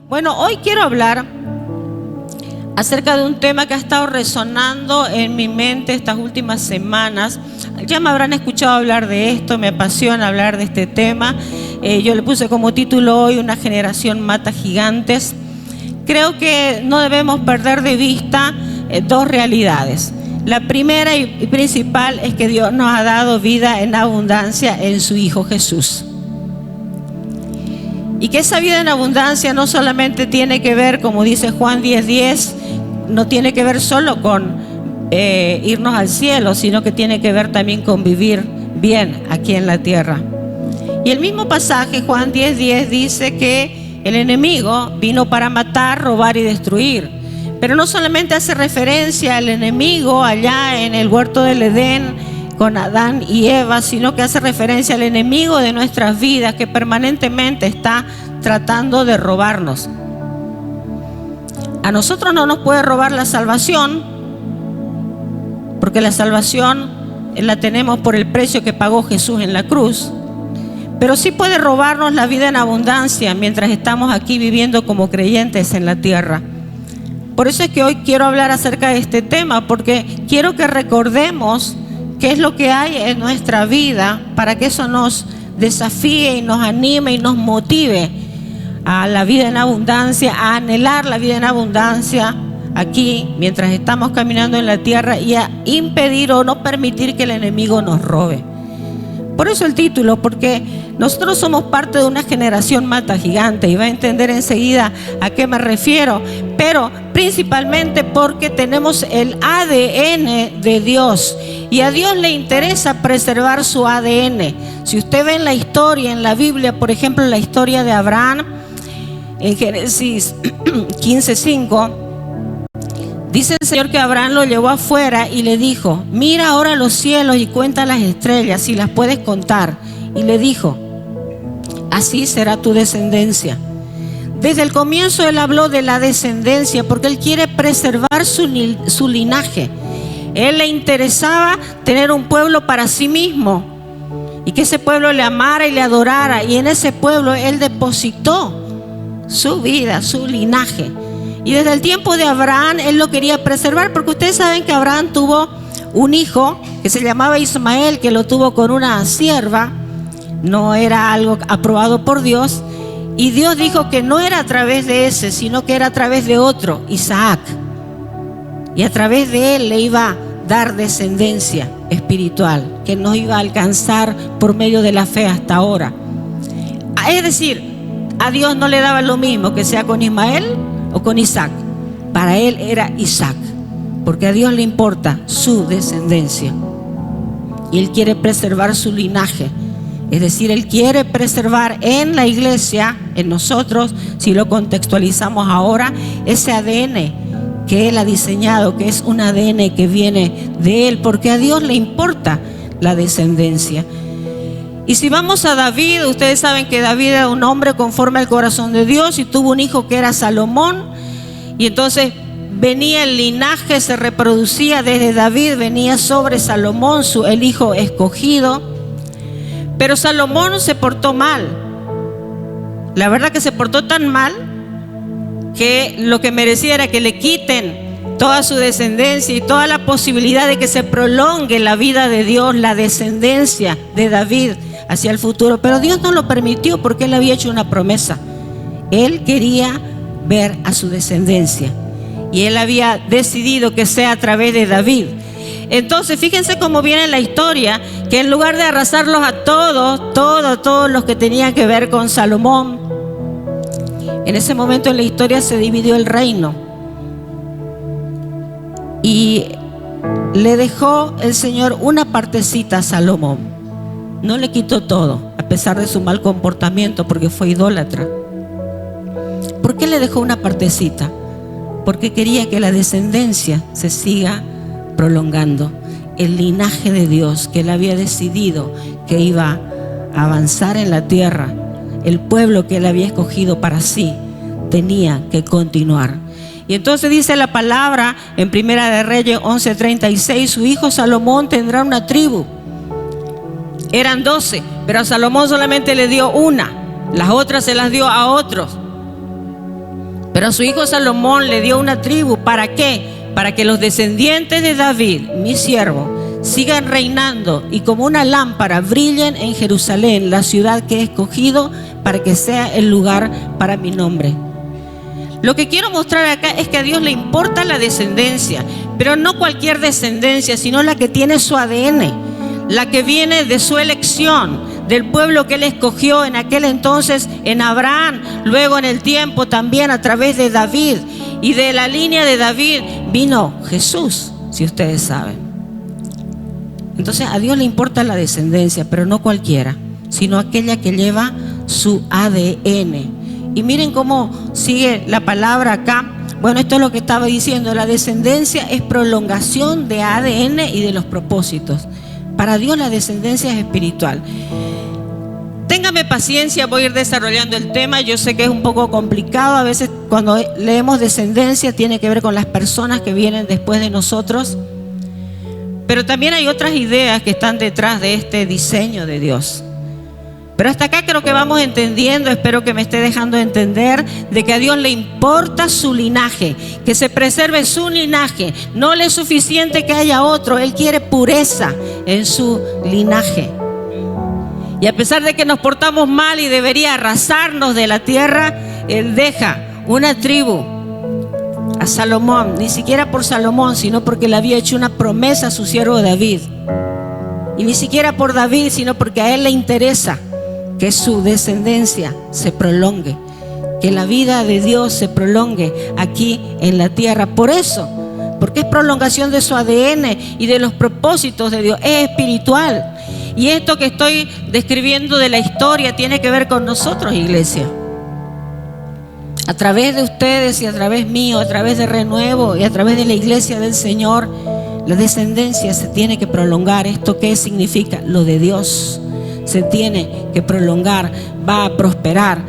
Bueno, hoy quiero hablar acerca de un tema que ha estado resonando en mi mente estas últimas semanas. Ya me habrán escuchado hablar de esto, me apasiona hablar de este tema. Yo le puse como título hoy: una generación mata gigantes. Creo que no debemos perder de vista dos realidades. La primera y principal es que Dios nos ha dado vida en abundancia en su Hijo Jesús. Y que esa vida en abundancia no solamente tiene que ver, como dice Juan 10:10, no tiene que ver solo con irnos al cielo, sino que tiene que ver también con vivir bien aquí en la tierra. Y el mismo pasaje, Juan 10:10, dice que el enemigo vino para matar, robar y destruir. Pero no solamente hace referencia al enemigo allá en el huerto del Edén con Adán y Eva, sino que hace referencia al enemigo de nuestras vidas que permanentemente está tratando de robarnos. A nosotros no nos puede robar la salvación, porque la salvación la tenemos por el precio que pagó Jesús en la cruz. Pero sí puede robarnos la vida en abundancia mientras estamos aquí viviendo como creyentes en la tierra. Por eso es que hoy quiero hablar acerca de este tema, porque quiero que recordemos qué es lo que hay en nuestra vida, para que eso nos desafíe y nos anime y nos motive a la vida en abundancia, a anhelar la vida en abundancia aquí mientras estamos caminando en la tierra, y a impedir o no permitir que el enemigo nos robe. Por eso el título, porque nosotros somos parte de una generación mata gigante, y va a entender enseguida a qué me refiero, pero principalmente porque tenemos el ADN de Dios, y a Dios le interesa preservar su ADN. Si usted ve en la historia, en la Biblia, por ejemplo, la historia de Abraham, en Génesis 15:5, dice el Señor que Abraham lo llevó afuera y le dijo: mira ahora los cielos y cuenta las estrellas, si las puedes contar. Y le dijo: así será tu descendencia. Desde el comienzo él habló de la descendencia, porque él quiere preservar su linaje. Él le interesaba tener un pueblo para sí mismo, y que ese pueblo le amara y le adorara, y en ese pueblo él depositó su vida, su linaje. Y desde el tiempo de Abraham él lo quería preservar, porque ustedes saben que Abraham tuvo un hijo que se llamaba Ismael, que lo tuvo con una sierva. No era algo aprobado por Dios, y Dios dijo que no era a través de ese, sino que era a través de otro, Isaac, y a través de él le iba a dar descendencia espiritual que nos iba a alcanzar por medio de la fe hasta ahora. Es decir, a Dios no le daba lo mismo que sea con Ismael o con Isaac. Para él era Isaac, porque a Dios le importa su descendencia, y él quiere preservar su linaje. Es decir, él quiere preservar en la iglesia, en nosotros, si lo contextualizamos ahora, ese ADN que él ha diseñado, que es un ADN que viene de él, porque a Dios le importa la descendencia. Y si vamos a David, ustedes saben que David era un hombre conforme al corazón de Dios, y tuvo un hijo que era Salomón, y entonces venía el linaje, se reproducía desde David, venía sobre Salomón, el hijo escogido. Pero Salomón se portó mal. La verdad que se portó tan mal que lo que merecía era que le quiten toda su descendencia y toda la posibilidad de que se prolongue la vida de Dios, la descendencia de David hacia el futuro. Pero Dios no lo permitió, porque él había hecho una promesa. Él quería ver a su descendencia, y él había decidido que sea a través de David. Entonces fíjense cómo viene la historia, que en lugar de arrasarlos a todos los que tenían que ver con Salomón, en ese momento en la historia se dividió el reino, y le dejó el Señor una partecita a Salomón. No le quitó todo, a pesar de su mal comportamiento, porque fue idólatra. ¿Por qué le dejó una partecita? Porque quería que la descendencia se siga prolongando, el linaje de Dios que él había decidido que iba a avanzar en la tierra. El pueblo que él había escogido para sí tenía que continuar. Y entonces dice la palabra en Primera de Reyes 11:36: su hijo Salomón tendrá una tribu. Eran 12, pero a Salomón solamente le dio una, las otras se las dio a otros. Pero a su hijo Salomón le dio una tribu. ¿Para qué? Para que los descendientes de David, mi siervo, sigan reinando y como una lámpara brillen en Jerusalén, la ciudad que he escogido para que sea el lugar para mi nombre. Lo que quiero mostrar acá es que a Dios le importa la descendencia, pero no cualquier descendencia, sino la que tiene su ADN, la que viene de su elección, del pueblo que Él escogió en aquel entonces en Abraham, luego en el tiempo también a través de David, y de la línea de David vino Jesús, si ustedes saben. Entonces a Dios le importa la descendencia, pero no cualquiera, sino aquella que lleva su ADN. Y miren cómo sigue la palabra acá. Bueno, esto es lo que estaba diciendo. La descendencia es prolongación de ADN y de los propósitos. Para Dios la descendencia es espiritual. Téngame paciencia, voy a ir desarrollando el tema. Yo sé que es un poco complicado. A veces cuando leemos descendencia tiene que ver con las personas que vienen después de nosotros. Pero también hay otras ideas que están detrás de este diseño de Dios. Pero hasta acá creo que vamos entendiendo, espero que me esté dejando entender, de que a Dios le importa su linaje, que se preserve su linaje. No le es suficiente que haya otro, Él quiere pureza en su linaje. Y a pesar de que nos portamos mal y debería arrasarnos de la tierra, Él deja una tribu a Salomón, ni siquiera por Salomón, sino porque le había hecho una promesa a su siervo David. Y ni siquiera por David, sino porque a Él le interesa que su descendencia se prolongue, que la vida de Dios se prolongue aquí en la tierra. Por eso, porque es prolongación de su ADN y de los propósitos de Dios, es espiritual. Y esto que estoy describiendo de la historia tiene que ver con nosotros, iglesia. A través de ustedes y a través mío, a través de Renuevo y a través de la iglesia del Señor, la descendencia se tiene que prolongar. ¿Esto qué significa? Lo de Dios se tiene que prolongar, va a prosperar.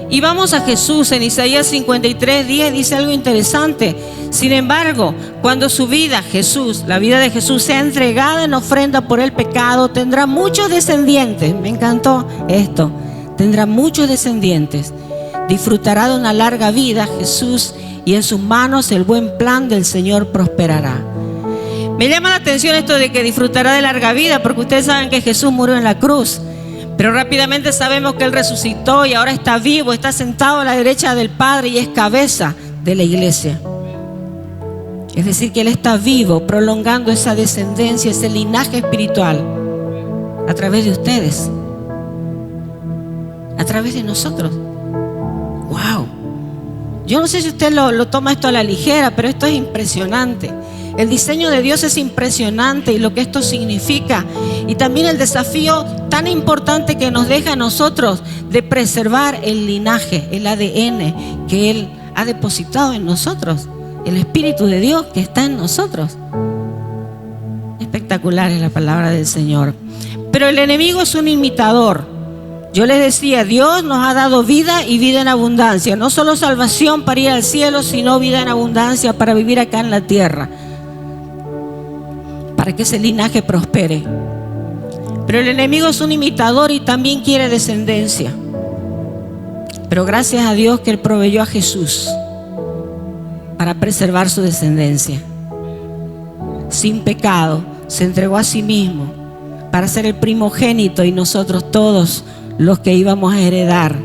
Y vamos a Jesús. En Isaías 53:10 dice algo interesante. Sin embargo, cuando su vida, Jesús, la vida de Jesús sea entregada en ofrenda por el pecado, tendrá muchos descendientes. Me encantó esto. Tendrá muchos descendientes. Disfrutará de una larga vida Jesús, y en sus manos el buen plan del Señor prosperará. Me llama la atención esto de que disfrutará de larga vida, porque ustedes saben que Jesús murió en la cruz, pero rápidamente sabemos que Él resucitó y ahora está vivo, está sentado a la derecha del Padre y es cabeza de la iglesia. Es decir, que Él está vivo, prolongando esa descendencia, ese linaje espiritual a través de ustedes, a través de nosotros. ¡Wow! Yo no sé si usted lo toma esto a la ligera, pero esto es impresionante. El diseño de Dios es impresionante y lo que esto significa. Y también el desafío tan importante que nos deja a nosotros de preservar el linaje, el ADN que Él ha depositado en nosotros. El Espíritu de Dios que está en nosotros. Espectacular es la palabra del Señor. Pero el enemigo es un imitador. Yo les decía, Dios nos ha dado vida y vida en abundancia. No solo salvación para ir al cielo, sino vida en abundancia para vivir acá en la tierra, para que ese linaje prospere. Pero el enemigo es un imitador y también quiere descendencia. Pero gracias a Dios que Él proveyó a Jesús para preservar su descendencia. Sin pecado, se entregó a sí mismo para ser el primogénito y nosotros todos los que íbamos a heredar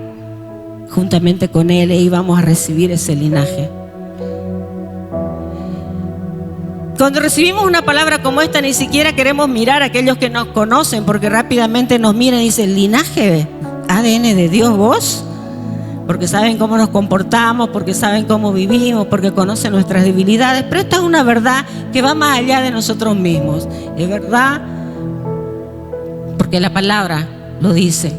juntamente con Él e íbamos a recibir ese linaje. Cuando recibimos una palabra como esta, ni siquiera queremos mirar a aquellos que nos conocen, porque rápidamente nos miran y dicen, linaje, ADN de Dios, vos, porque saben cómo nos comportamos, porque saben cómo vivimos, porque conocen nuestras debilidades. Pero esta es una verdad que va más allá de nosotros mismos. Es verdad porque la palabra lo dice.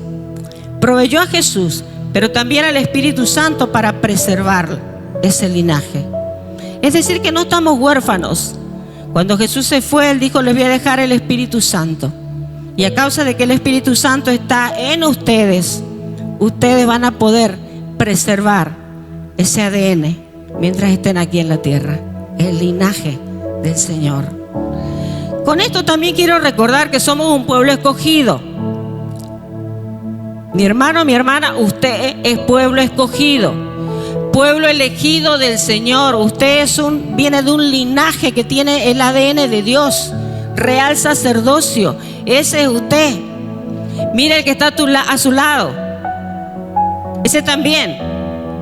Proveyó a Jesús, pero también al Espíritu Santo para preservar ese linaje. Es decir, que no estamos huérfanos. Cuando Jesús se fue, Él dijo, les voy a dejar el Espíritu Santo. Y a causa de que el Espíritu Santo está en ustedes, ustedes van a poder preservar ese ADN mientras estén aquí en la tierra, el linaje del Señor. Con esto también quiero recordar que somos un pueblo escogido. Mi hermano, mi hermana, usted es pueblo escogido. pueblo elegido del Señor. Usted viene de un linaje que tiene el ADN de Dios, real sacerdocio. Ese es usted. Mire el que está a su lado, ese también,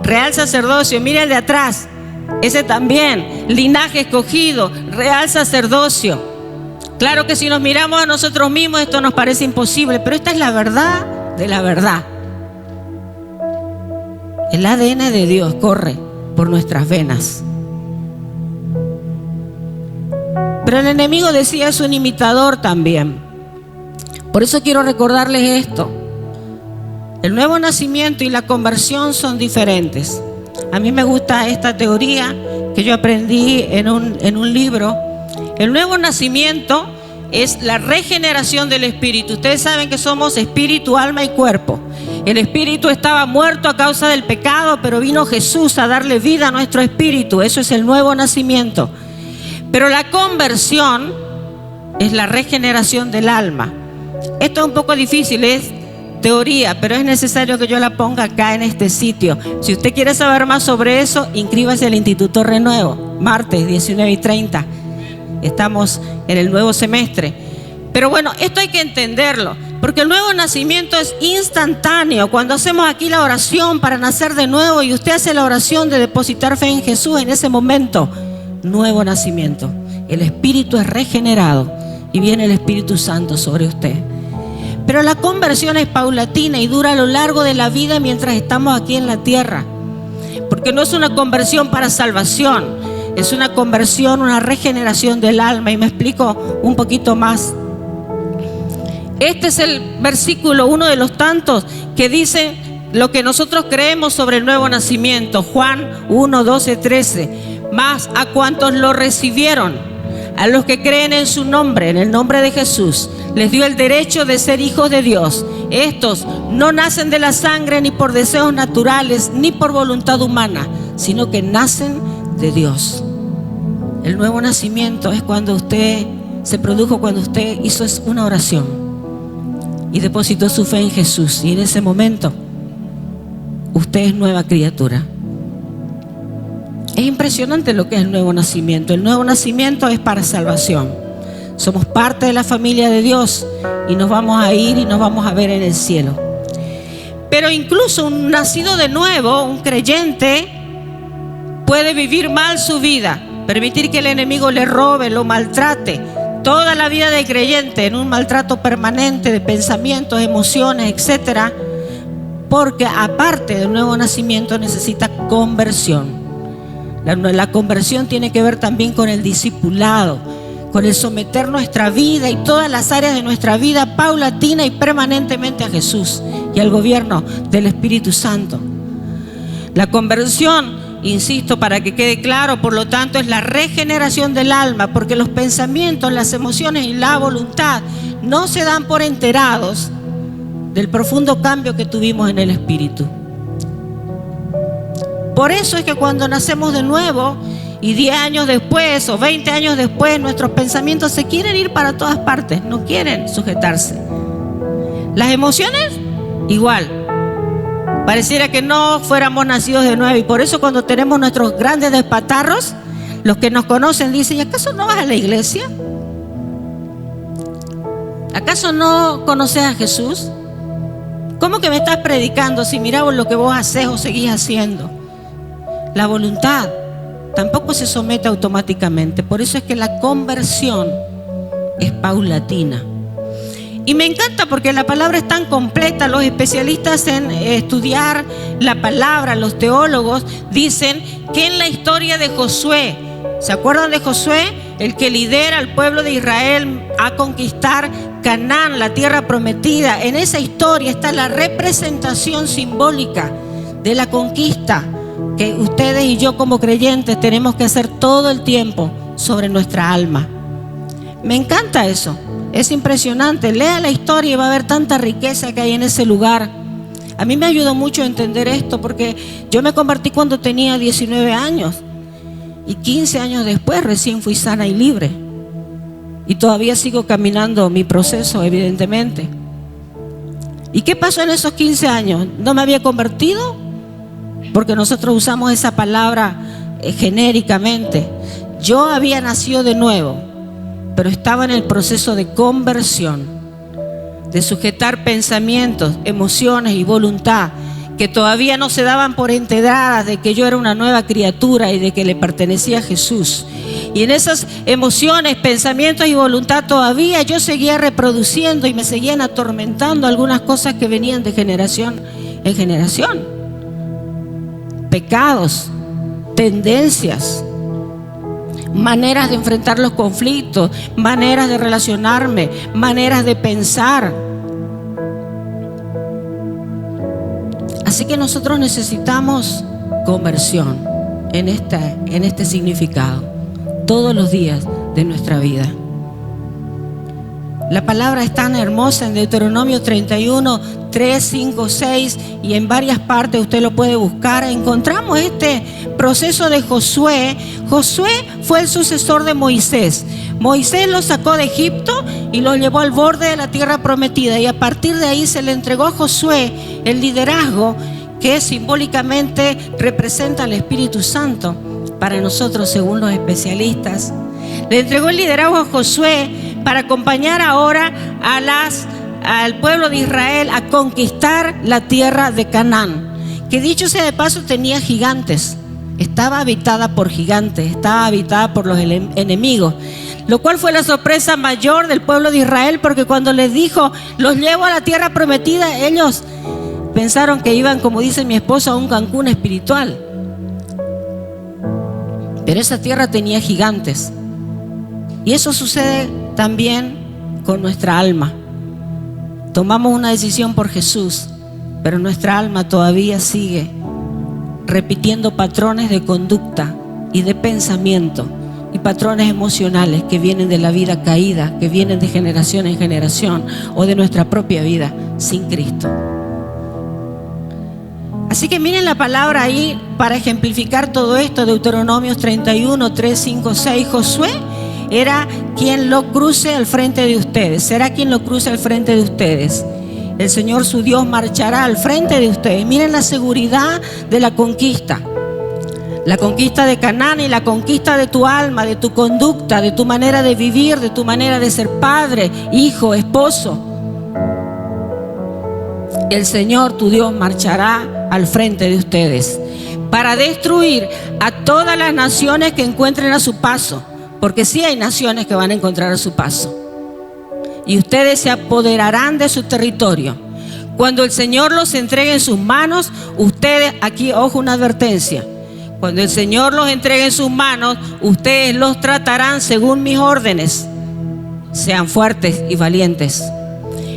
real sacerdocio. Mire el de atrás, ese también, linaje escogido, real sacerdocio. Claro que si nos miramos a nosotros mismos esto nos parece imposible, pero esta es la verdad de la verdad. El ADN de Dios corre por nuestras venas. Pero el enemigo decía es un imitador también. Por eso quiero recordarles esto. El nuevo nacimiento y la conversión son diferentes. A mí me gusta esta teoría que yo aprendí en un libro. El nuevo nacimiento es la regeneración del espíritu. Ustedes saben que somos espíritu, alma y cuerpo. El espíritu estaba muerto a causa del pecado, pero vino Jesús a darle vida a nuestro espíritu. Eso es el nuevo nacimiento. Pero la conversión es la regeneración del alma. Esto es un poco difícil, es teoría, pero es necesario que yo la ponga acá en este sitio. Si usted quiere saber más sobre eso, inscríbase al Instituto Renuevo, martes 19:30. Estamos en el nuevo semestre. Pero bueno, esto hay que entenderlo, porque el nuevo nacimiento es instantáneo. Cuando hacemos aquí la oración para nacer de nuevo y usted hace la oración de depositar fe en Jesús, en ese momento, nuevo nacimiento. El espíritu es regenerado y viene el Espíritu Santo sobre usted. Pero la conversión es paulatina y dura a lo largo de la vida mientras estamos aquí en la tierra. Porque no es una conversión para salvación, es una conversión, una regeneración del alma. Y me explico un poquito más. Este es el versículo, uno de los tantos que dice lo que nosotros creemos sobre el nuevo nacimiento. Juan 1, 12, 13. Mas a cuantos lo recibieron, a los que creen en su nombre, en el nombre de Jesús, les dio el derecho de ser hijos de Dios. Estos no nacen de la sangre, ni por deseos naturales, ni por voluntad humana, sino que nacen de Dios. El nuevo nacimiento es cuando se produjo cuando usted hizo una oración y depositó su fe en Jesús, y en ese momento usted es nueva criatura. Es impresionante lo que es el nuevo nacimiento. El nuevo nacimiento es para salvación. Somos parte de la familia de Dios y nos vamos a ir y nos vamos a ver en el cielo. Pero incluso un nacido de nuevo, un creyente, puede vivir mal su vida, permitir que el enemigo le robe, lo maltrate. Toda la vida del creyente en un maltrato permanente de pensamientos, emociones, etcétera, porque aparte del nuevo nacimiento necesita conversión. La conversión tiene que ver también con el discipulado, con el someter nuestra vida y todas las áreas de nuestra vida paulatina y permanentemente a Jesús y al gobierno del Espíritu Santo. La conversión, insisto, para que quede claro, por lo tanto, es la regeneración del alma, porque los pensamientos, las emociones y la voluntad no se dan por enterados del profundo cambio que tuvimos en el espíritu. Por eso es que cuando nacemos de nuevo y 10 años después o 20 años después, nuestros pensamientos se quieren ir para todas partes, no quieren sujetarse. Las emociones, igual. Pareciera que no fuéramos nacidos de nuevo, y por eso cuando tenemos nuestros grandes despatarros, los que nos conocen dicen: ¿y acaso no vas a la iglesia? ¿Acaso no conoces a Jesús? ¿Cómo que me estás predicando si miramos lo que vos haces o seguís haciendo? La voluntad tampoco se somete automáticamente. Por eso es que la conversión es paulatina. Y me encanta porque la palabra es tan completa. Los especialistas en estudiar la palabra, los teólogos, dicen que en la historia de Josué, ¿se acuerdan de Josué? El que lidera al pueblo de Israel a conquistar Canaán, la tierra prometida. En esa historia está la representación simbólica de la conquista que ustedes y yo como creyentes tenemos que hacer todo el tiempo sobre nuestra alma. Me encanta eso, es impresionante. Lea la historia y va a ver tanta riqueza que hay en ese lugar. A mí me ayudó mucho a entender esto, porque yo me convertí cuando tenía 19 años y 15 años después recién fui sana y libre, y todavía sigo caminando mi proceso, evidentemente. ¿Y qué pasó en esos 15 años? ¿No me había convertido? porque nosotros usamos esa palabra genéricamente. Yo había nacido de nuevo, pero estaba en el proceso de conversión, de sujetar pensamientos, emociones y voluntad que todavía no se daban por enteradas de que yo era una nueva criatura y de que le pertenecía a Jesús. Y en esas emociones, pensamientos y voluntad todavía yo seguía reproduciendo y me seguían atormentando algunas cosas que venían de generación en generación. Pecados, tendencias, maneras de enfrentar los conflictos, maneras de relacionarme, maneras de pensar. Así que nosotros necesitamos conversión en este significado todos los días de nuestra vida. La palabra es tan hermosa en Deuteronomio 31, 3, 5, 6 y en varias partes usted lo puede buscar. Encontramos este proceso de Josué. Josué fue el sucesor de Moisés. Moisés lo sacó de Egipto y lo llevó al borde de la tierra prometida, y a partir de ahí se le entregó a Josué el liderazgo que simbólicamente representa al Espíritu Santo para nosotros, según los especialistas. Le entregó el liderazgo a Josué para acompañar ahora al pueblo de Israel a conquistar la tierra de Canaán, que dicho sea de paso tenía gigantes, estaba habitada por gigantes, estaba habitada por los enemigos, lo cual fue la sorpresa mayor del pueblo de Israel, porque cuando les dijo, los llevo a la tierra prometida, ellos pensaron que iban, como dice mi esposa, a un Cancún espiritual. Pero esa tierra tenía gigantes. Y eso sucede también con nuestra alma. Tomamos una decisión por Jesús, pero nuestra alma todavía sigue repitiendo patrones de conducta y de pensamiento y patrones emocionales que vienen de la vida caída, que vienen de generación en generación o de nuestra propia vida sin Cristo. Así que miren la palabra ahí para ejemplificar todo esto. Deuteronomios 31, 3, 5, 6. Josué era quien lo cruce al frente de ustedes. Será quien lo cruce al frente de ustedes. El Señor su Dios marchará al frente de ustedes. Miren la seguridad de la conquista. La conquista de Canaán y la conquista de tu alma, de tu conducta, de tu manera de vivir, de tu manera de ser padre, hijo, esposo. El Señor tu Dios marchará al frente de ustedes para destruir a todas las naciones que encuentren a su paso, porque sí hay naciones que van a encontrar a su paso, y ustedes se apoderarán de su territorio. Cuando el Señor los entregue en sus manos, ustedes, aquí ojo, una advertencia, cuando el Señor los entregue en sus manos, ustedes los tratarán según mis órdenes. Sean fuertes y valientes.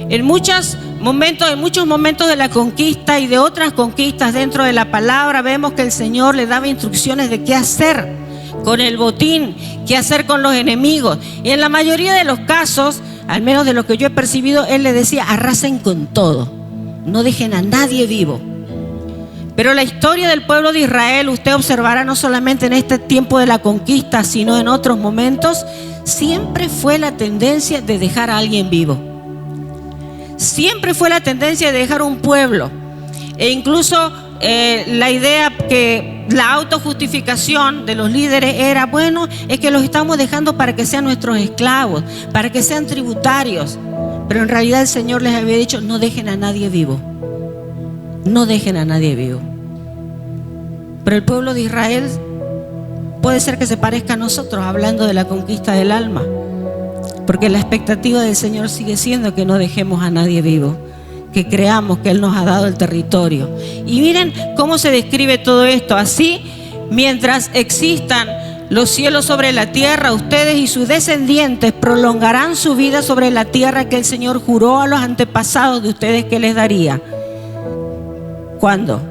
En muchos momentos de la conquista y de otras conquistas dentro de la palabra, vemos que el Señor le daba instrucciones de qué hacer con el botín, qué hacer con los enemigos. Y en la mayoría de los casos, al menos de lo que yo he percibido, Él le decía, arrasen con todo, no dejen a nadie vivo. Pero la historia del pueblo de Israel, usted observará no solamente en este tiempo de la conquista, sino en otros momentos, siempre fue la tendencia de dejar a alguien vivo. Siempre fue la tendencia de dejar un pueblo. E incluso la idea que la autojustificación de los líderes era, bueno, es que los estamos dejando para que sean nuestros esclavos, para que sean tributarios. Pero en realidad el Señor les había dicho, no dejen a nadie vivo. No dejen a nadie vivo. Pero el pueblo de Israel puede ser que se parezca a nosotros, hablando de la conquista del alma, porque la expectativa del Señor sigue siendo que no dejemos a nadie vivo, que creamos que Él nos ha dado el territorio. Y miren cómo se describe todo esto. Así, mientras existan los cielos sobre la tierra, ustedes y sus descendientes prolongarán su vida sobre la tierra que el Señor juró a los antepasados de ustedes que les daría. ¿Cuándo?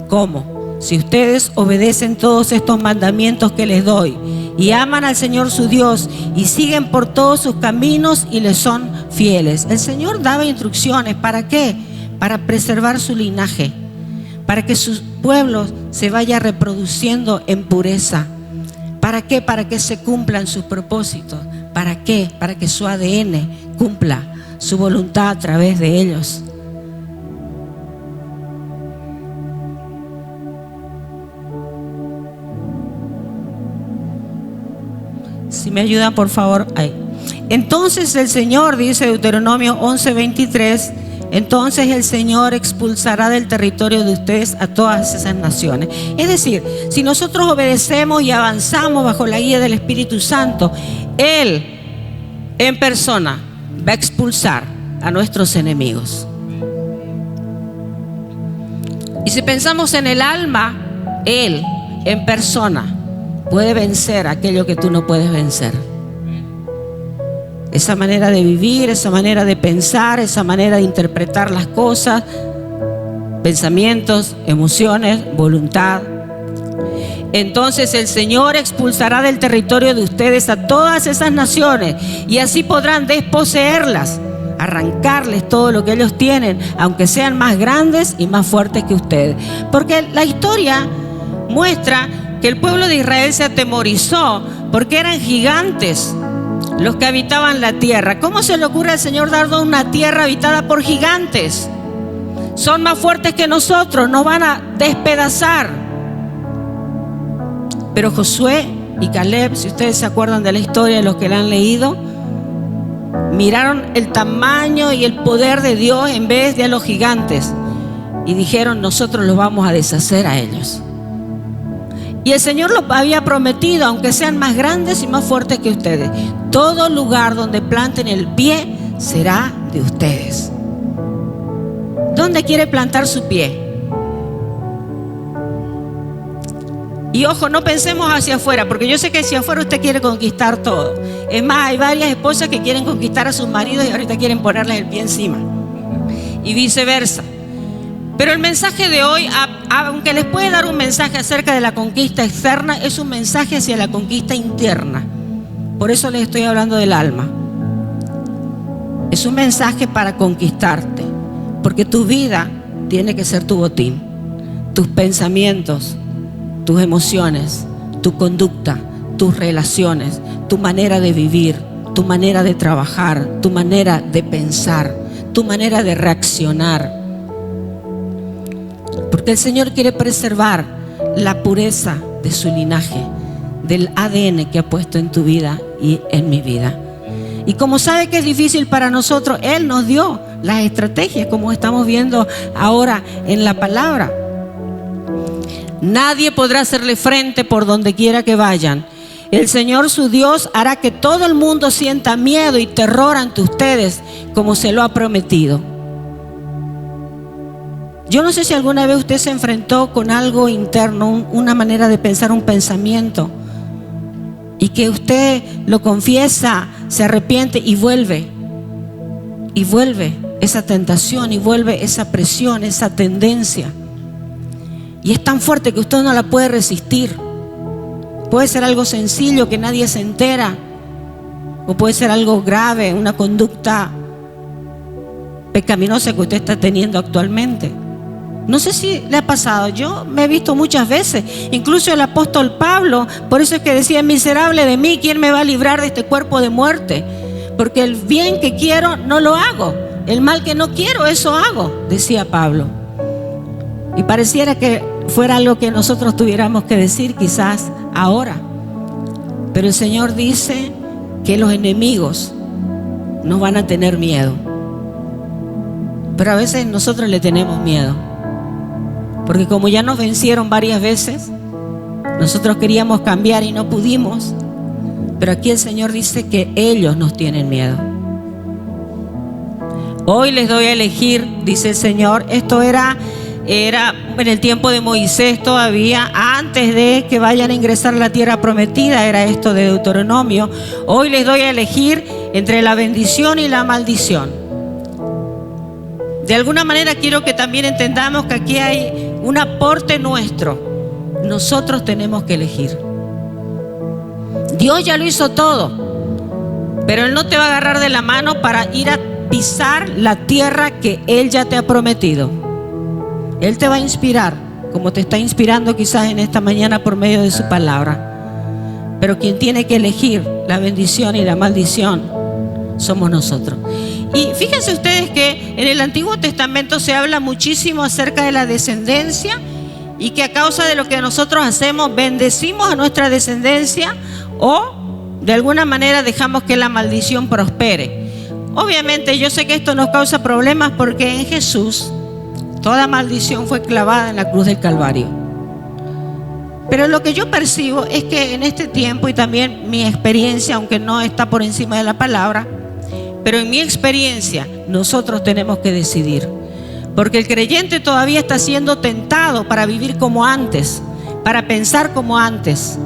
¿Cómo? Si ustedes obedecen todos estos mandamientos que les doy y aman al Señor su Dios y siguen por todos sus caminos y les son fieles. El Señor daba instrucciones. ¿Para qué? Para preservar su linaje, para que sus pueblos se vaya reproduciendo en pureza. ¿Para qué? Para que se cumplan sus propósitos. ¿Para qué? Para que su ADN cumpla su voluntad a través de ellos. Si me ayudan, por favor, ahí. Entonces el Señor, dice Deuteronomio 11:23, entonces el Señor expulsará del territorio de ustedes a todas esas naciones. Es decir, si nosotros obedecemos y avanzamos bajo la guía del Espíritu Santo, Él en persona va a expulsar a nuestros enemigos. Y si pensamos en el alma, Él en persona puede vencer aquello que tú no puedes vencer. Esa manera de vivir, esa manera de pensar, esa manera de interpretar las cosas, pensamientos, emociones, voluntad. Entonces el Señor expulsará del territorio de ustedes a todas esas naciones y así podrán desposeerlas, arrancarles todo lo que ellos tienen, aunque sean más grandes y más fuertes que ustedes. Porque la historia muestra que el pueblo de Israel se atemorizó porque eran gigantes los que habitaban la tierra. ¿Cómo se le ocurre al Señor darnos una tierra habitada por gigantes? Son más fuertes que nosotros, nos van a despedazar. Pero Josué y Caleb, si ustedes se acuerdan de la historia, de los que la han leído, miraron el tamaño y el poder de Dios en vez de a los gigantes y dijeron: nosotros los vamos a deshacer a ellos. Y el Señor lo había prometido, aunque sean más grandes y más fuertes que ustedes, todo lugar donde planten el pie será de ustedes. ¿Dónde quiere plantar su pie? Y ojo, no pensemos hacia afuera, porque yo sé que hacia afuera usted quiere conquistar todo. Es más, hay varias esposas que quieren conquistar a sus maridos y ahorita quieren ponerles el pie encima. Y viceversa. Pero el mensaje de hoy, aunque les puede dar un mensaje acerca de la conquista externa, es un mensaje hacia la conquista interna. Por eso les estoy hablando del alma. Es un mensaje para conquistarte, porque tu vida tiene que ser tu botín. Tus pensamientos, tus emociones, tu conducta, tus relaciones, tu manera de vivir, tu manera de trabajar, tu manera de pensar, tu manera de reaccionar. Porque el Señor quiere preservar la pureza de su linaje, del ADN que ha puesto en tu vida y en mi vida. Y como sabe que es difícil para nosotros, Él nos dio las estrategias, como estamos viendo ahora en la palabra. Nadie podrá hacerle frente por donde quiera que vayan. El Señor su Dios hará que todo el mundo sienta miedo y terror ante ustedes, como se lo ha prometido. Yo no sé si alguna vez usted se enfrentó con algo interno, una manera de pensar, un pensamiento, y que usted lo confiesa, se arrepiente y vuelve esa tentación y vuelve esa presión, esa tendencia. Y es tan fuerte que usted no la puede resistir. Puede ser algo sencillo que nadie se entera, o puede ser algo grave, una conducta pecaminosa que usted está teniendo actualmente. No sé si le ha pasado, yo me he visto muchas veces, incluso el apóstol Pablo, por eso es que decía: miserable de mí, ¿quién me va a librar de este cuerpo de muerte? Porque el bien que quiero no lo hago, el mal que no quiero, eso hago, decía Pablo. Y pareciera que fuera algo que nosotros tuviéramos que decir quizás ahora, pero el Señor dice que los enemigos nos van a tener miedo, pero a veces nosotros le tenemos miedo. Porque como ya nos vencieron varias veces, nosotros queríamos cambiar y no pudimos. Pero aquí el Señor dice que ellos nos tienen miedo. Hoy les doy a elegir, dice el Señor. Esto era en el tiempo de Moisés todavía, antes de que vayan a ingresar a la tierra prometida, era esto de Deuteronomio. Hoy les doy a elegir entre la bendición y la maldición. De alguna manera quiero que también entendamos que aquí hay un aporte nuestro. Nosotros tenemos que elegir. Dios ya lo hizo todo, pero Él no te va a agarrar de la mano para ir a pisar la tierra que Él ya te ha prometido. Él te va a inspirar, como te está inspirando quizás en esta mañana por medio de su palabra. Pero quien tiene que elegir la bendición y la maldición somos nosotros. Y fíjense ustedes que en el Antiguo Testamento se habla muchísimo acerca de la descendencia y que a causa de lo que nosotros hacemos bendecimos a nuestra descendencia o de alguna manera dejamos que la maldición prospere. Obviamente yo sé que esto nos causa problemas porque en Jesús toda maldición fue clavada en la cruz del Calvario. Pero lo que yo percibo es que en este tiempo, y también mi experiencia, aunque no está por encima de la palabra, pero en mi experiencia nosotros tenemos que decidir. Porque el creyente todavía está siendo tentado para vivir como antes, para pensar como antes.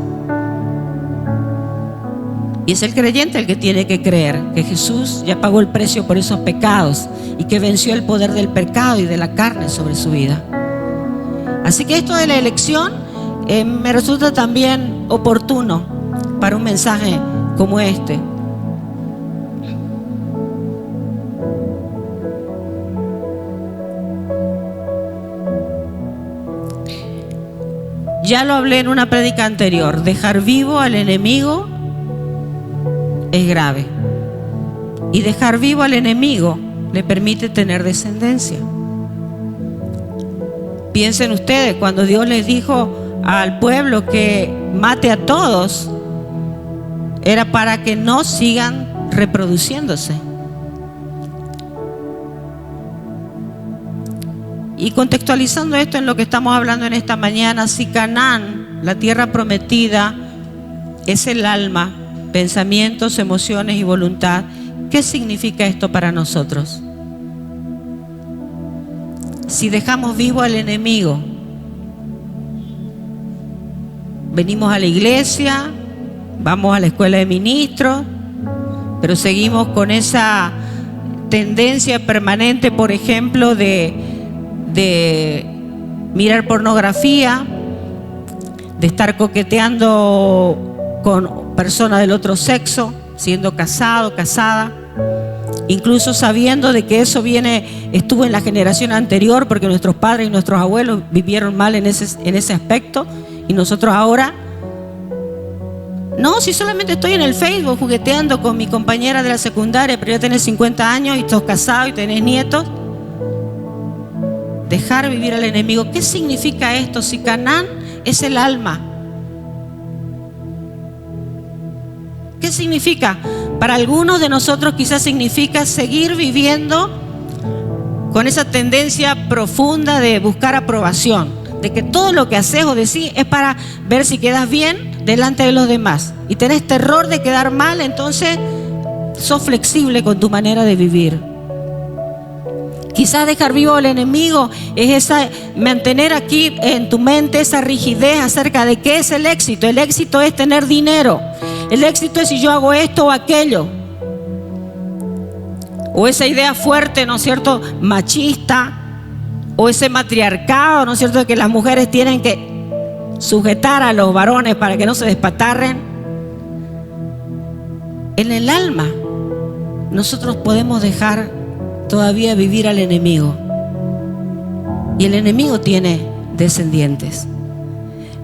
Y es el creyente el que tiene que creer que Jesús ya pagó el precio por esos pecados y que venció el poder del pecado y de la carne sobre su vida. Así que esto de la elección me resulta también oportuno para un mensaje como este. Ya lo hablé en una prédica anterior. Dejar vivo al enemigo es grave. Y dejar vivo al enemigo le permite tener descendencia. Piensen ustedes, cuando Dios les dijo al pueblo que mate a todos, era para que no sigan reproduciéndose. Y contextualizando esto en lo que estamos hablando en esta mañana, si Canaán, la tierra prometida, es el alma, pensamientos, emociones y voluntad, ¿qué significa esto para nosotros? Si dejamos vivo al enemigo, venimos a la iglesia, vamos a la escuela de ministros, pero seguimos con esa tendencia permanente, por ejemplo, de mirar pornografía, de estar coqueteando con personas del otro sexo, siendo casado, casada, incluso sabiendo de que eso estuvo en la generación anterior, porque nuestros padres y nuestros abuelos vivieron mal en ese aspecto, y nosotros ahora, no, si solamente estoy en el Facebook jugueteando con mi compañera de la secundaria, pero ya tenés 50 años y estás casado y tenés nietos. Dejar vivir al enemigo. ¿Qué significa esto? Si Canaán es el alma, ¿qué significa? Para algunos de nosotros quizás significa seguir viviendo con esa tendencia profunda de buscar aprobación, de que todo lo que haces o decís es para ver si quedas bien delante de los demás, y tenés terror de quedar mal, entonces sos flexible con tu manera de vivir. Quizás dejar vivo al enemigo es mantener aquí en tu mente esa rigidez acerca de qué es el éxito. El éxito es tener dinero. El éxito es si yo hago esto o aquello. O esa idea fuerte, ¿no es cierto?, machista, o ese matriarcado, ¿no es cierto?, de que las mujeres tienen que sujetar a los varones para que no se despatarren. En el alma nosotros podemos dejar todavía vivir al enemigo, y el enemigo tiene descendientes.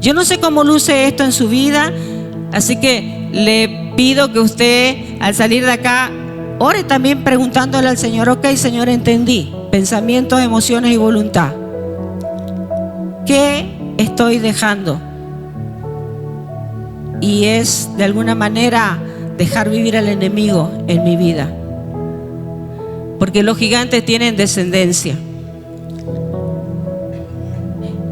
Yo no sé cómo luce esto en su vida, así que le pido que usted, al salir de acá, ore también preguntándole al Señor: ok, Señor, entendí, pensamientos, emociones y voluntad, ¿qué estoy dejando? Y es de alguna manera dejar vivir al enemigo en mi vida, porque los gigantes tienen descendencia.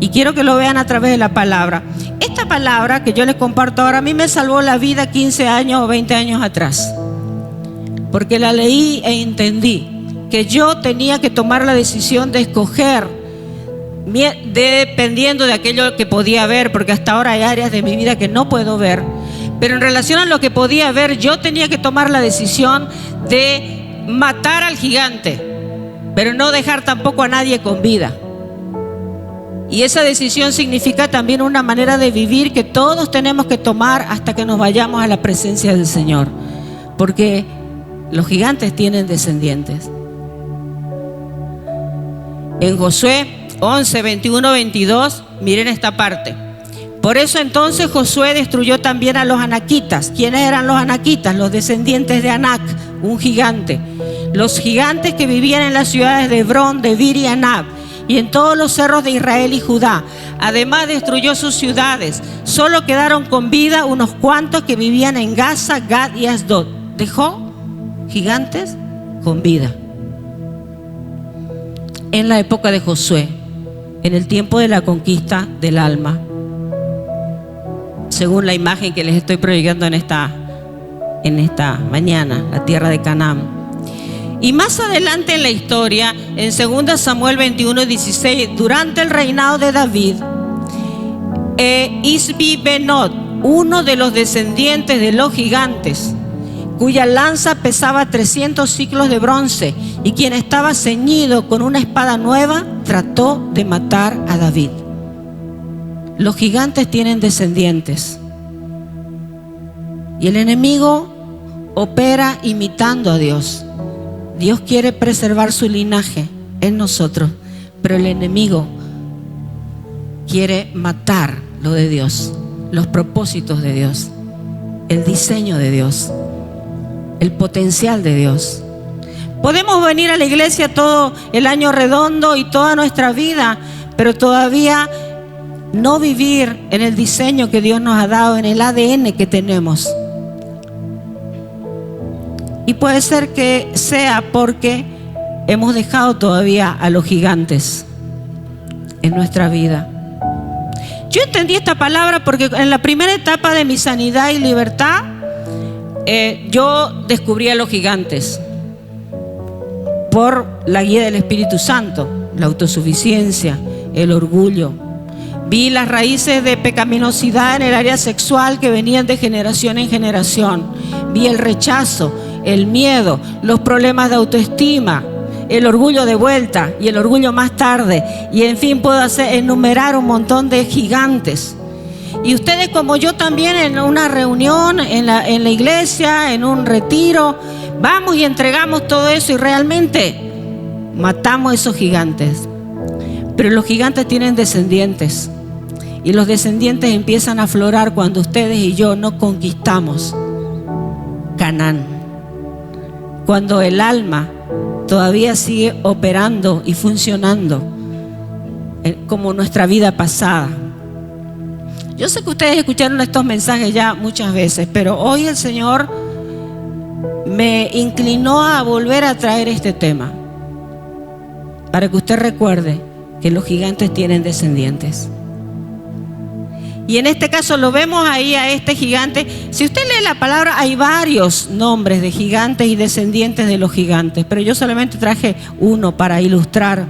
Y quiero que lo vean a través de la palabra. Esta palabra que yo les comparto ahora, a mí me salvó la vida 15 años o 20 años atrás, porque la leí e entendí que yo tenía que tomar la decisión de escoger dependiendo de aquello que podía ver, porque hasta ahora hay áreas de mi vida que no puedo ver, pero en relación a lo que podía ver, yo tenía que tomar la decisión de matar al gigante, pero no dejar tampoco a nadie con vida. Y esa decisión significa también una manera de vivir que todos tenemos que tomar hasta que nos vayamos a la presencia del Señor, porque los gigantes tienen descendientes. En Josué 11, 21, 22, miren esta parte. Por eso entonces Josué destruyó también a los anaquitas. ¿Quiénes eran los anaquitas? Los descendientes de Anac, un gigante. Los gigantes que vivían en las ciudades de Hebrón, Debir y Anab. y en todos los cerros de Israel y Judá. Además destruyó sus ciudades. Solo quedaron con vida unos cuantos que vivían en Gaza, Gad y Asdod. Dejó gigantes con vida. En la época de Josué, en el tiempo de la conquista del alma, según la imagen que les estoy proyectando en esta mañana, la tierra de Canaán. Y más adelante en la historia, en 2 Samuel 21:16, durante el reinado de David, Isbi-Benot, uno de los descendientes de los gigantes, cuya lanza pesaba 300 siclos de bronce y quien estaba ceñido con una espada nueva, trató de matar a David. Los gigantes tienen descendientes y el enemigo opera imitando a Dios. Dios quiere preservar su linaje en nosotros, pero el enemigo quiere matar lo de Dios, los propósitos de Dios, el diseño de Dios, el potencial de Dios. Podemos venir a la iglesia todo el año redondo y toda nuestra vida, pero todavía no vivir en el diseño que Dios nos ha dado, en el ADN que tenemos. Y puede ser que sea porque hemos dejado todavía a los gigantes en nuestra vida. Yo entendí esta palabra porque en la primera etapa de mi sanidad y libertad, yo descubrí a los gigantes por la guía del Espíritu Santo, la autosuficiencia, el orgullo. Vi las raíces de pecaminosidad en el área sexual que venían de generación en generación. Vi el rechazo, el miedo, los problemas de autoestima, el orgullo de vuelta y el orgullo más tarde. Y en fin, puedo enumerar un montón de gigantes. Y ustedes, como yo también, en una reunión, en la iglesia, en un retiro, vamos y entregamos todo eso y realmente matamos a esos gigantes. Pero los gigantes tienen descendientes. Y los descendientes empiezan a aflorar cuando ustedes y yo no conquistamos Canaán. Cuando el alma todavía sigue operando y funcionando como nuestra vida pasada. Yo sé que ustedes escucharon estos mensajes ya muchas veces, pero hoy el Señor me inclinó a volver a traer este tema para que usted recuerde que los gigantes tienen descendientes. Y en este caso lo vemos ahí a este gigante. Si usted lee la palabra, hay varios nombres de gigantes y descendientes de los gigantes, pero yo solamente traje uno para ilustrar.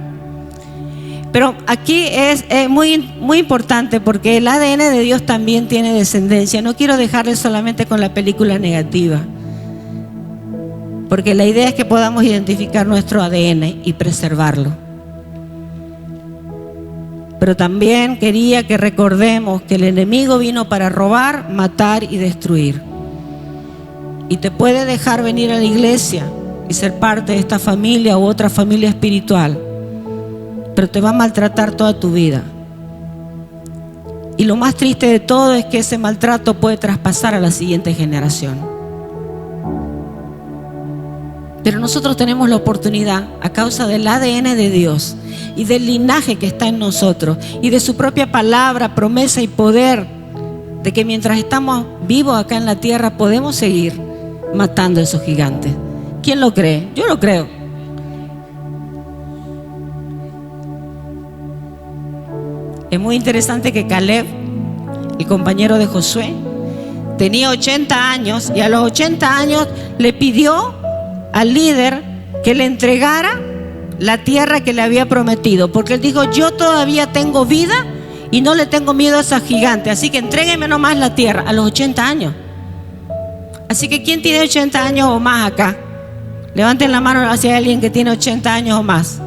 Pero aquí es muy importante porque el ADN de Dios también tiene descendencia. No quiero dejarle solamente con la película negativa, porque la idea es que podamos identificar nuestro ADN y preservarlo. Pero también quería que recordemos que el enemigo vino para robar, matar y destruir. Y te puede dejar venir a la iglesia y ser parte de esta familia u otra familia espiritual, pero te va a maltratar toda tu vida. Y lo más triste de todo es que ese maltrato puede traspasar a la siguiente generación. Pero nosotros tenemos la oportunidad, a causa del ADN de Dios y del linaje que está en nosotros y de su propia palabra, promesa y poder, de que mientras estamos vivos acá en la tierra podemos seguir matando a esos gigantes. ¿Quién lo cree? Yo lo creo. Es muy interesante que Caleb, el compañero de Josué, tenía 80 años y a los 80 años le pidió al líder que le entregara la tierra que le había prometido, porque él dijo: yo todavía tengo vida y no le tengo miedo a esos gigantes, así que entrégueme nomás la tierra. A los 80 años. Así que ¿quién tiene 80 años o más acá? Levanten la mano hacia alguien que tiene 80 años o más.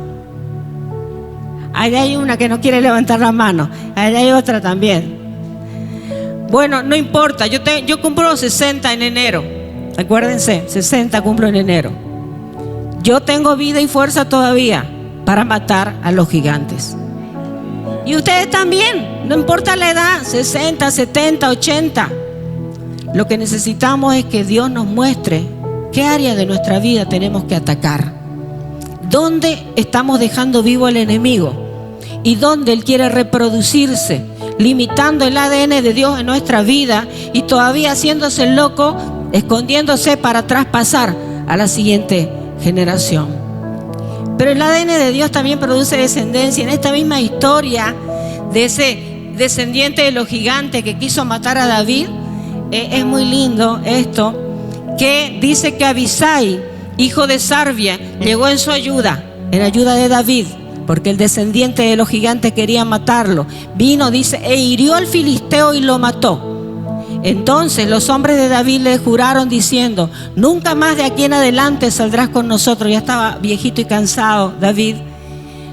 Ahí hay una que no quiere levantar la mano. Ahí hay otra también. Bueno, no importa, yo cumplo 60 en enero. Acuérdense, 60 cumplo en enero. Yo tengo vida y fuerza todavía para matar a los gigantes. Y ustedes también, no importa la edad, 60, 70, 80. Lo que necesitamos es que Dios nos muestre qué área de nuestra vida tenemos que atacar. ¿Dónde estamos dejando vivo al enemigo? y dónde Él quiere reproducirse, limitando el ADN de Dios en nuestra vida y todavía haciéndose el loco, escondiéndose para traspasar a la siguiente generación. Pero el ADN de Dios también produce descendencia. En esta misma historia de ese descendiente de los gigantes que quiso matar a David, es muy lindo esto, que dice que Abisai, hijo de Sarvia, llegó en su ayuda, en ayuda de David, porque el descendiente de los gigantes quería matarlo. Vino, dice, e hirió al filisteo y lo mató. Entonces los hombres de David le juraron diciendo: nunca más de aquí en adelante saldrás con nosotros. Ya estaba viejito y cansado David.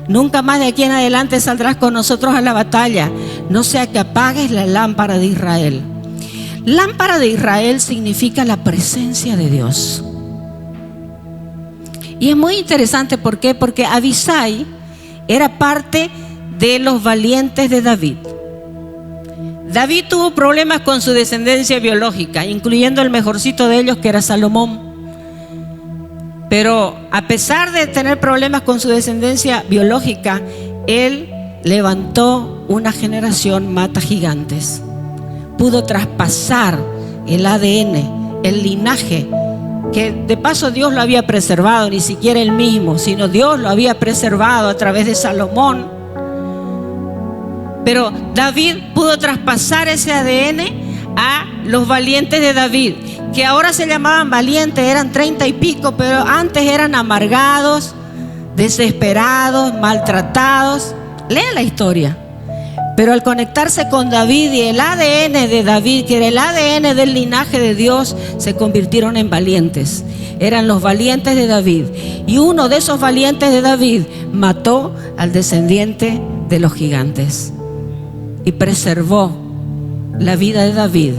Nunca más de aquí en adelante saldrás con nosotros a la batalla, no sea que apagues la lámpara de Israel. Lámpara de Israel significa la presencia de Dios. Y es muy interesante, ¿por qué? Porque Abisai era parte de los valientes de David. David tuvo problemas con su descendencia biológica, incluyendo el mejorcito de ellos, que era Salomón. Pero a pesar de tener problemas con su descendencia biológica, él levantó una generación mata gigantes. Pudo traspasar el ADN, el linaje, que de paso Dios lo había preservado, ni siquiera él mismo, sino Dios lo había preservado a través de Salomón. Pero David pudo traspasar ese ADN a los valientes de David, que ahora se llamaban valientes, eran 30 y pico, pero antes eran amargados, desesperados, maltratados. Lea la historia. Pero al conectarse con David y el ADN de David, que era el ADN del linaje de Dios, se convirtieron en valientes. Eran los valientes de David. Y uno de esos valientes de David mató al descendiente de los gigantes y preservó la vida de David,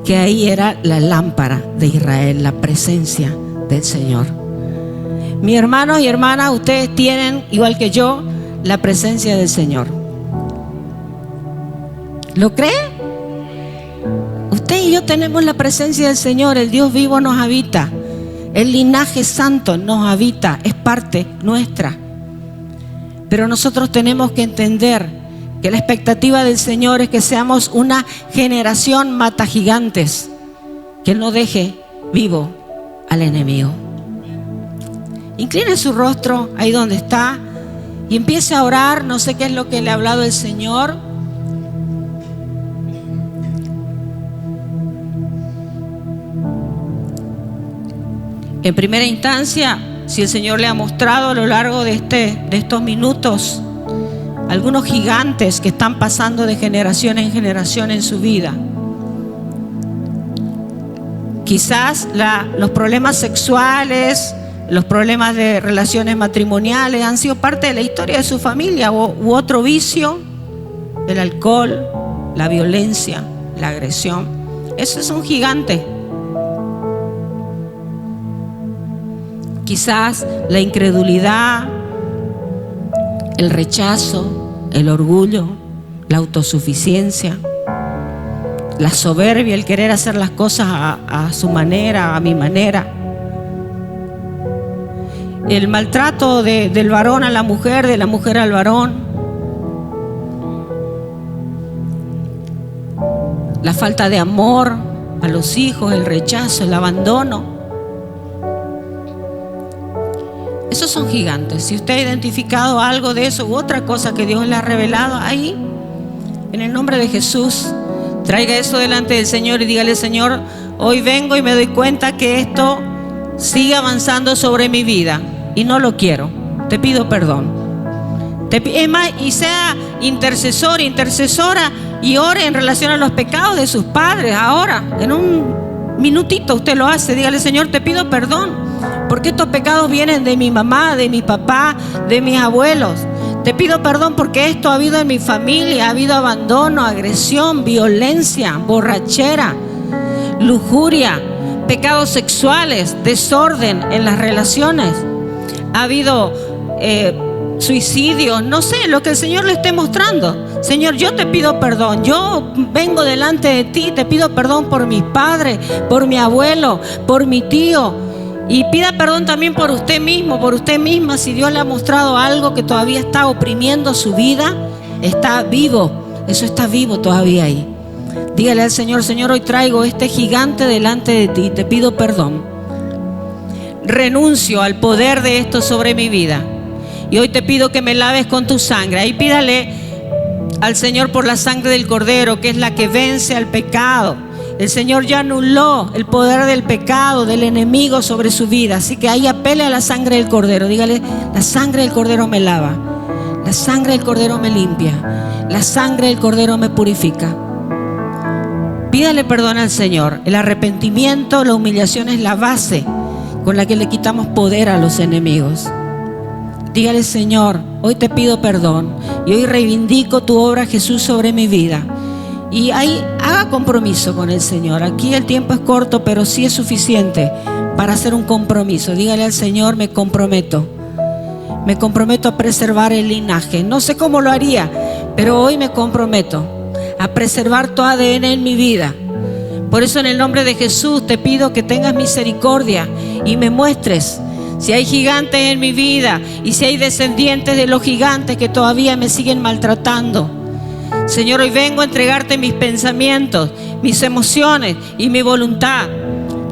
que ahí era la lámpara de Israel, la presencia del Señor. Mis hermanos y hermanas, ustedes tienen, igual que yo, la presencia del Señor. ¿Lo cree? Usted y yo tenemos la presencia del Señor. El Dios vivo nos habita. El linaje santo nos habita. Es parte nuestra. Pero nosotros tenemos que entender que la expectativa del Señor es que seamos una generación mata gigantes, que no deje vivo al enemigo. Incline su rostro ahí donde está y empiece a orar. No sé qué es lo que le ha hablado el Señor. En primera instancia, si el Señor le ha mostrado a lo largo de estos minutos algunos gigantes que están pasando de generación en generación en su vida. Quizás los problemas sexuales, los problemas de relaciones matrimoniales han sido parte de la historia de su familia, u otro vicio, el alcohol, la violencia, la agresión. Eso es un gigante. Quizás la incredulidad, el rechazo, el orgullo, la autosuficiencia, la soberbia, el querer hacer las cosas a su manera, a mi manera. El maltrato del varón a la mujer, de la mujer al varón. La falta de amor a los hijos, el rechazo, el abandono. Esos son gigantes. Si usted ha identificado algo de eso u otra cosa que Dios le ha revelado, ahí, en el nombre de Jesús, traiga eso delante del Señor y dígale: Señor, hoy vengo y me doy cuenta que esto sigue avanzando sobre mi vida y no lo quiero. Te pido perdón. Es más, y sea intercesor, intercesora, y ore en relación a los pecados de sus padres. Ahora, en un minutito usted lo hace. Dígale: Señor, te pido perdón, porque estos pecados vienen de mi mamá, de mi papá, de mis abuelos. Te pido perdón porque esto ha habido en mi familia. Ha habido abandono, agresión, violencia, borrachera, lujuria, pecados sexuales, desorden en las relaciones. Ha habido suicidios, no sé, lo que el Señor le esté mostrando. Señor, yo te pido perdón. Yo vengo delante de ti, te pido perdón por mis padres, por mi abuelo, por mi tío. Y pida perdón también por usted mismo, por usted misma, si Dios le ha mostrado algo que todavía está oprimiendo su vida. Está vivo, eso está vivo todavía ahí. Dígale al Señor: Señor, hoy traigo este gigante delante de ti, te pido perdón. Renuncio al poder de esto sobre mi vida y hoy te pido que me laves con tu sangre. Ahí pídale al Señor por la sangre del Cordero, que es la que vence al pecado. El Señor ya anuló el poder del pecado, del enemigo sobre su vida. Así que ahí apele a la sangre del Cordero. Dígale: la sangre del Cordero me lava, la sangre del Cordero me limpia, la sangre del Cordero me purifica. Pídale perdón al Señor. El arrepentimiento, la humillación es la base con la que le quitamos poder a los enemigos. Dígale: Señor, hoy te pido perdón y hoy reivindico tu obra, Jesús, sobre mi vida. Y ahí haga compromiso con el Señor. Aquí el tiempo es corto, pero sí es suficiente para hacer un compromiso. Dígale al Señor: me comprometo a preservar el linaje. No sé cómo lo haría, pero hoy me comprometo a preservar tu ADN en mi vida. Por eso, en el nombre de Jesús, te pido que tengas misericordia y me muestres si hay gigantes en mi vida y si hay descendientes de los gigantes que todavía me siguen maltratando. Señor, hoy vengo a entregarte mis pensamientos, mis emociones y mi voluntad.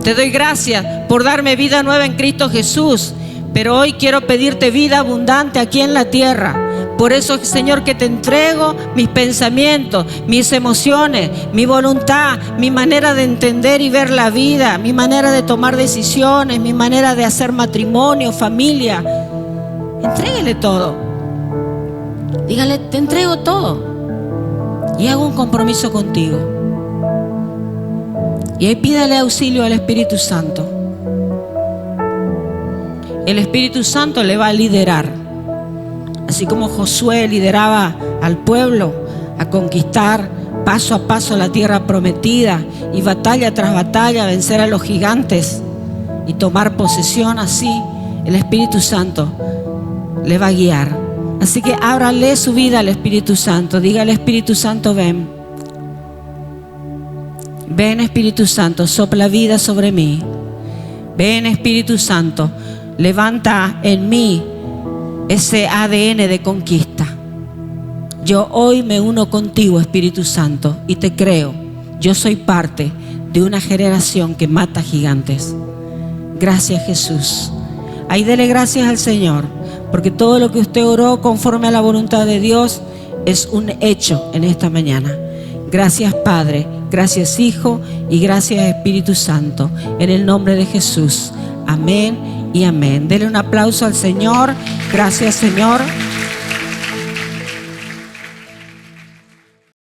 Te doy gracias por darme vida nueva en Cristo Jesús, pero hoy quiero pedirte vida abundante aquí en la tierra. Por eso, Señor, que te entrego mis pensamientos, mis emociones, mi voluntad, mi manera de entender y ver la vida, mi manera de tomar decisiones, mi manera de hacer matrimonio, familia. Entréguele todo. Dígale: te entrego todo. Y hago un compromiso contigo. Y ahí pídale auxilio al Espíritu Santo. El Espíritu Santo le va a liderar. Así como Josué lideraba al pueblo a conquistar paso a paso la tierra prometida y batalla tras batalla vencer a los gigantes y tomar posesión, así el Espíritu Santo le va a guiar. Así que ábrale su vida al Espíritu Santo. Dígale: Espíritu Santo, ven. Ven, Espíritu Santo, sopla vida sobre mí. Ven, Espíritu Santo, levanta en mí ese ADN de conquista. Yo hoy me uno contigo, Espíritu Santo, y te creo. Yo soy parte de una generación que mata gigantes. Gracias, Jesús. Ahí dele gracias al Señor, porque todo lo que usted oró conforme a la voluntad de Dios es un hecho en esta mañana. Gracias, Padre, gracias, Hijo, y gracias, Espíritu Santo, en el nombre de Jesús. Amén y amén. Dele un aplauso al Señor. Gracias, Señor.